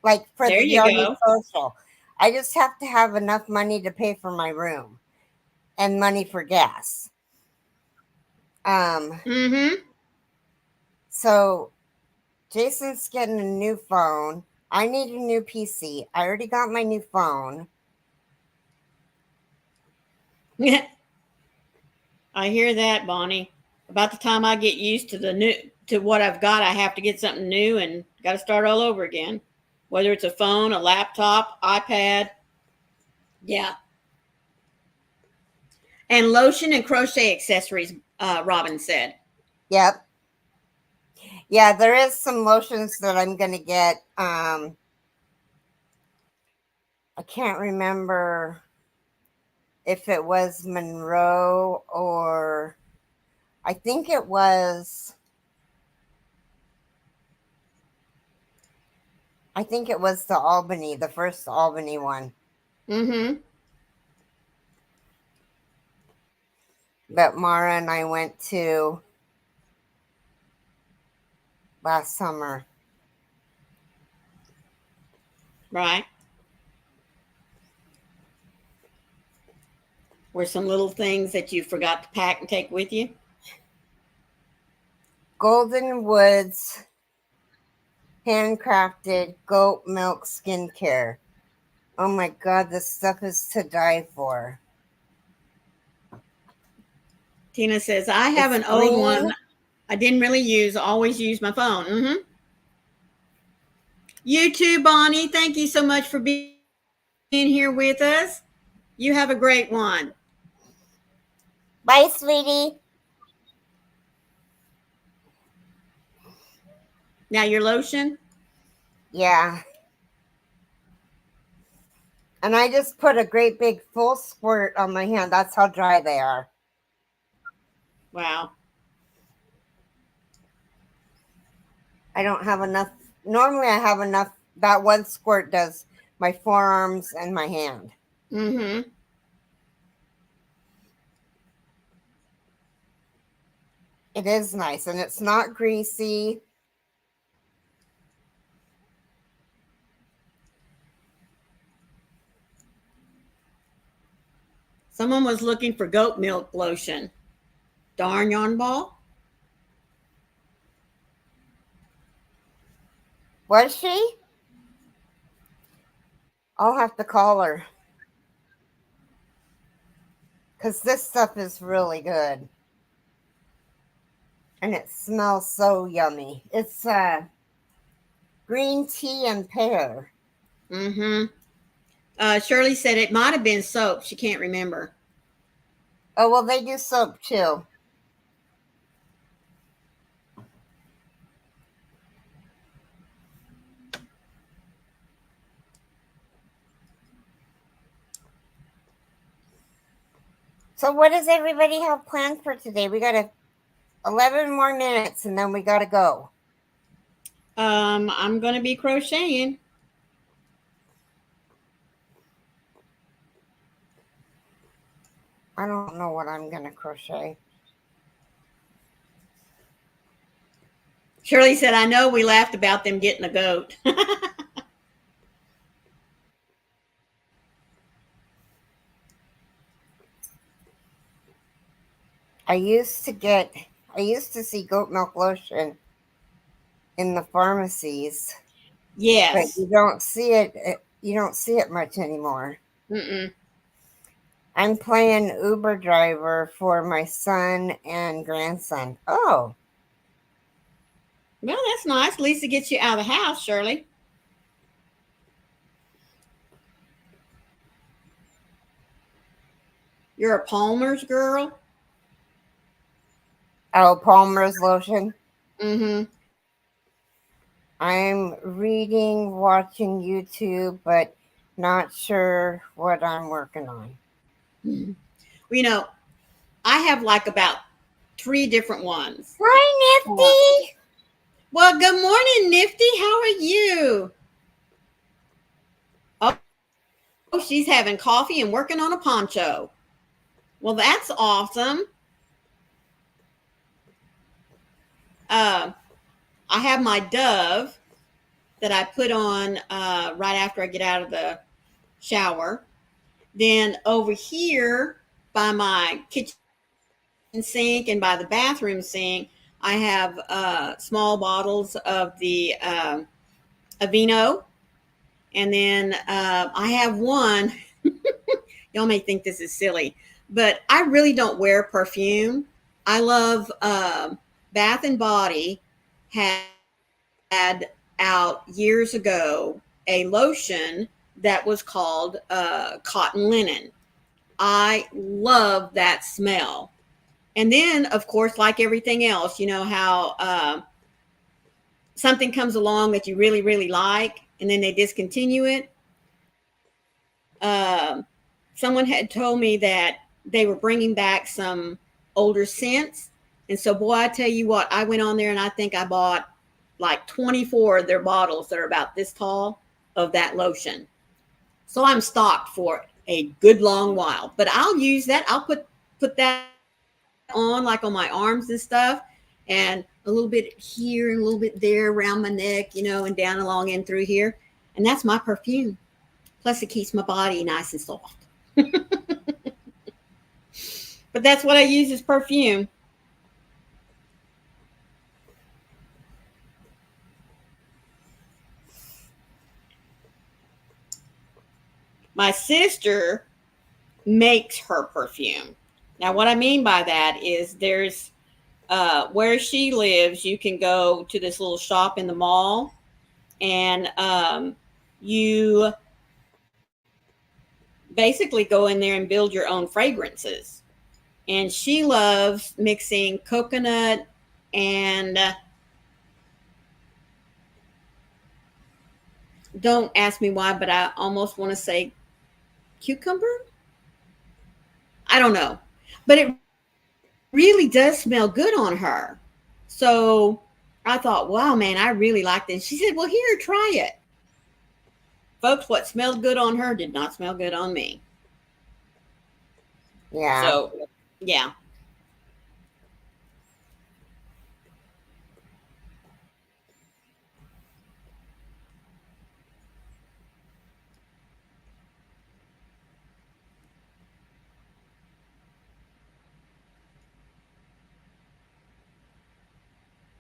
like for
There
the
you
yarn
go.
social. I just have to have enough money to pay for my room and money for gas.
Mm-hmm.
So Jason's getting a new phone. I need a new PC. I already got my new phone.
I hear that, Bonnie. About the time I get used to the new to what I've got, I have to get something new and got to start all over again. Whether it's a phone, a laptop, iPad. Yeah. And lotion and crochet accessories, Robin said.
Yep. Yeah, there is some lotions that I'm gonna get. I can't remember if it was Monroe or I think it was the Albany, the first Albany one.
Mm-hmm.
That Mara and I went to. last summer.
Right. Were some little things that you forgot to pack and take with you?
Golden Woods handcrafted goat milk skincare. Oh my God, this stuff is to die for.
Tina says, I have
It's
an old
green.
one I didn't really use, always use my phone. Mm-hmm. You too, Bonnie. Thank you so much for being here with us. You have a great one.
Bye, sweetie.
Now your lotion?
Yeah. And I just put a great big full squirt on my hand. That's how dry they are.
Wow.
I don't have enough. Normally, I have enough. That one squirt does my forearms and my hand.
Mm-hmm.
It is nice, and it's not greasy.
Someone was looking for goat milk lotion. Darn yarn ball.
Was she? I'll have to call her. Because this stuff is really good. And it smells so yummy. It's green tea and pear.
Mm-hmm. Shirley said it might have been soap. She can't remember.
Oh, well, they do soap too. So what does everybody have planned for today? We got 11 more minutes and then we got to go.
I'm going to be crocheting.
I don't know what I'm going to crochet.
Shirley said, I know we laughed about them getting a goat.
I used to see goat milk lotion in the pharmacies.
Yes.
But you don't see it much anymore.
Mm-mm.
I'm playing Uber driver for my son and grandson. Oh.
Well, that's nice. At least it gets you out of the house, Shirley. You're a Palmer's girl?
Oh, Palmer's lotion.
Mm-hmm.
I'm reading, watching YouTube, but not sure what I'm working on.
Well, I have like about 3 different ones.
Hi, Nifty.
Well, good morning, Nifty. How are you? Oh, she's having coffee and working on a poncho. Well, that's awesome. I have my Dove that I put on right after I get out of the shower. Then over here by my kitchen sink and by the bathroom sink, I have small bottles of the Aveeno. And then I have one, y'all may think this is silly, but I really don't wear perfume. I love Bath and Body had out years ago a lotion that was called cotton linen. I love that smell. And then, of course, like everything else, you know how something comes along that you really, really like, and then they discontinue it. Someone had told me that they were bringing back some older scents. And so, boy, I tell you what, I went on there and I think I bought like 24 of their bottles that are about this tall of that lotion. So I'm stocked for a good long while, but I'll use that. I'll put that on like on my arms and stuff. and a little bit here and a little bit there around my neck, and down along and through here. And that's my perfume. Plus, it keeps my body nice and soft. But that's what I use as perfume. My sister makes her perfume. Now, what I mean by that is there's where she lives, you can go to this little shop in the mall, and you basically go in there and build your own fragrances. And she loves mixing coconut and don't ask me why, but I almost want to say cucumber. I don't know, but it really does smell good on her. So I thought, wow, man, I really like this. She said, well, here, try it. Folks, what smelled good on her did not smell good on me.
Yeah.
So, yeah.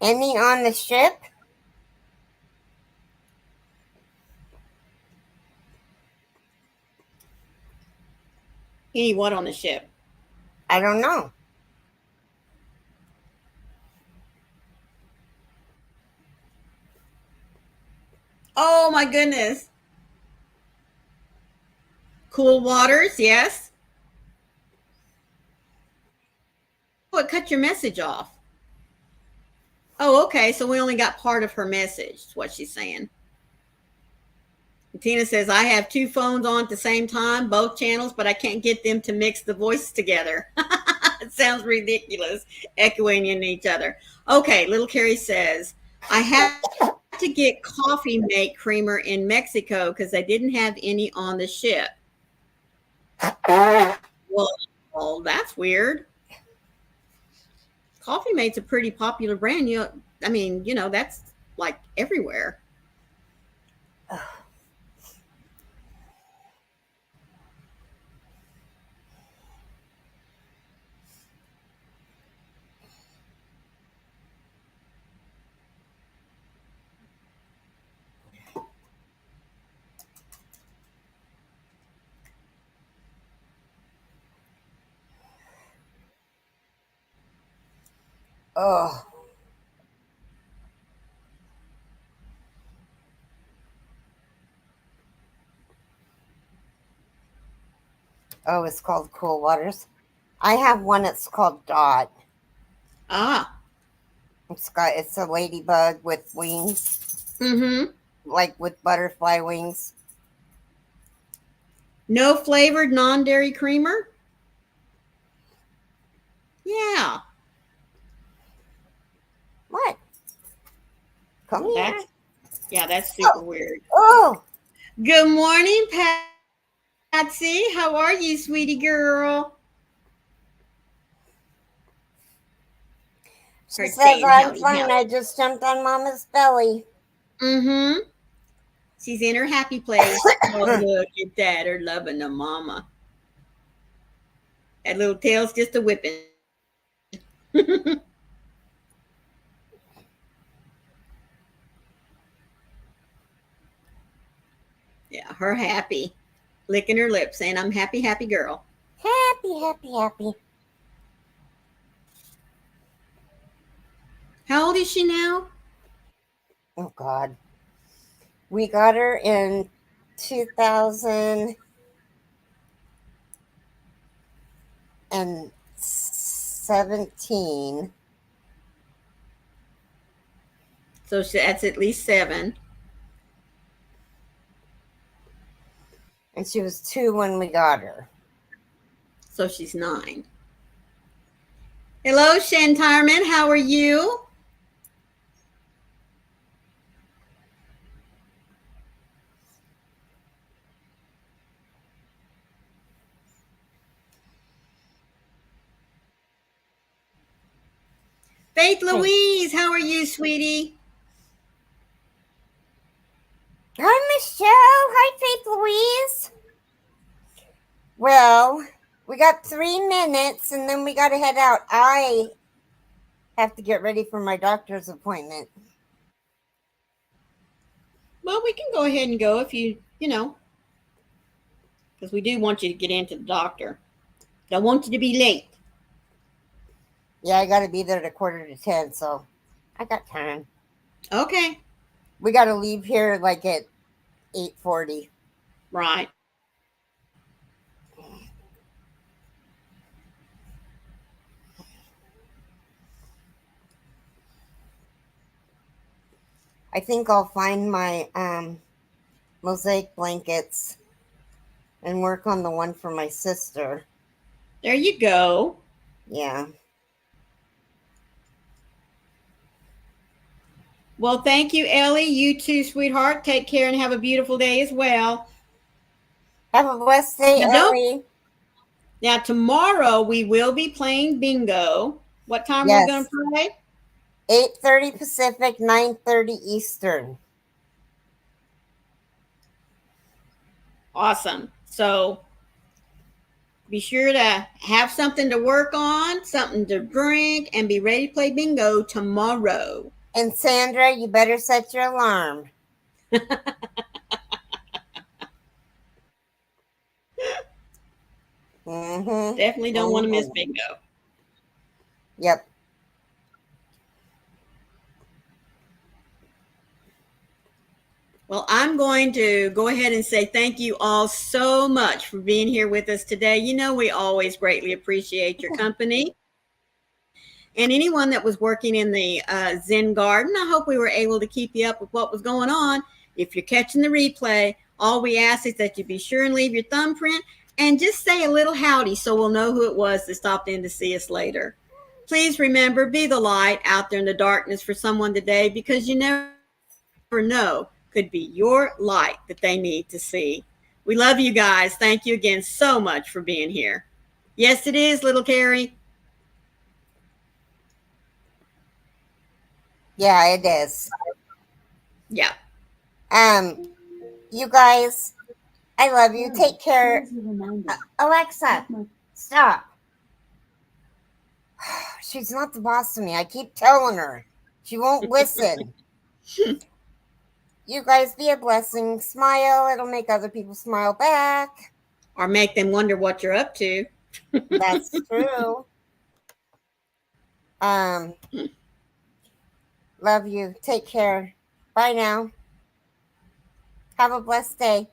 Any on the ship?
Any what on the ship?
I don't know.
Oh, my goodness. Cool waters, yes. Oh, it cut your message off. Oh, okay. So we only got part of her message, is what she's saying. Tina says, I have two phones on at the same time, both channels, but I can't get them to mix the voices together. It sounds ridiculous, echoing in each other. Okay, little Carrie says, I have to get coffee mate creamer in Mexico because they didn't have any on the ship. Well, that's weird. Coffee Mate's a pretty popular brand. That's like everywhere.
Oh. Oh, it's called Cool Waters. I have one that's called Dot.
Ah.
It's a ladybug with wings.
Mm-hmm.
Like with butterfly wings.
No flavored non-dairy creamer? Yeah.
What? Come here.
That's super weird.
Oh.
Good morning, Patsy. How are you, sweetie girl?
She says, I'm fine. I just jumped on Mama's belly.
Mm-hmm. She's in her happy place. Oh, look at that. Her loving the mama. That little tail's just a whipping. Yeah, her happy. Licking her lips, saying, I'm happy, happy girl.
Happy, happy, happy.
How old is she now?
Oh, God. We got her in 2017.
So that's at least 7.
And she was 2 when we got her.
So she's 9. Hello, Shantarman. How are you? Faith Louise, how are you, sweetie?
Hi, Michelle. Hi, Faith Louise. Well, we got 3 minutes and then we got to head out. I have to get ready for my doctor's appointment.
Well, we can go ahead and go if you know, because we do want you to get into the doctor. Don't want you to be late.
Yeah, I got to be there at 9:45, so I got time.
Okay.
We got to leave here like at 8:40.
Right.
I think I'll find my mosaic blankets and work on the one for my sister.
There you go.
Yeah.
Well, thank you, Ellie. You too, sweetheart. Take care and have a beautiful day as well.
Have a blessed day, Ellie.
Now, tomorrow we will be playing bingo. What time are we going to play?
8:30 Pacific, 9:30 Eastern.
Awesome. So be sure to have something to work on, something to drink, and be ready to play bingo tomorrow.
And Sandra, you better set your alarm.
Definitely don't want to miss bingo.
Yep.
Well, I'm going to go ahead and say thank you all so much for being here with us today. You know, we always greatly appreciate your company. And anyone that was working in the Zen garden, I hope we were able to keep you up with what was going on. If you're catching the replay, all we ask is that you be sure and leave your thumbprint and just say a little howdy so we'll know who it was that stopped in to see us later. Please remember, be the light out there in the darkness for someone today, because you never know, could be your light that they need to see. We love you guys. Thank you again so much for being here. Yes, it is, little Carrie.
Yeah, it is.
Yeah.
You guys, I love you. Take care. Alexa, stop. She's not the boss of me. I keep telling her. She won't listen. You guys be a blessing. Smile. It'll make other people smile back.
Or make them wonder what you're up to.
That's true. Love you. Take care. Bye now. Have a blessed day.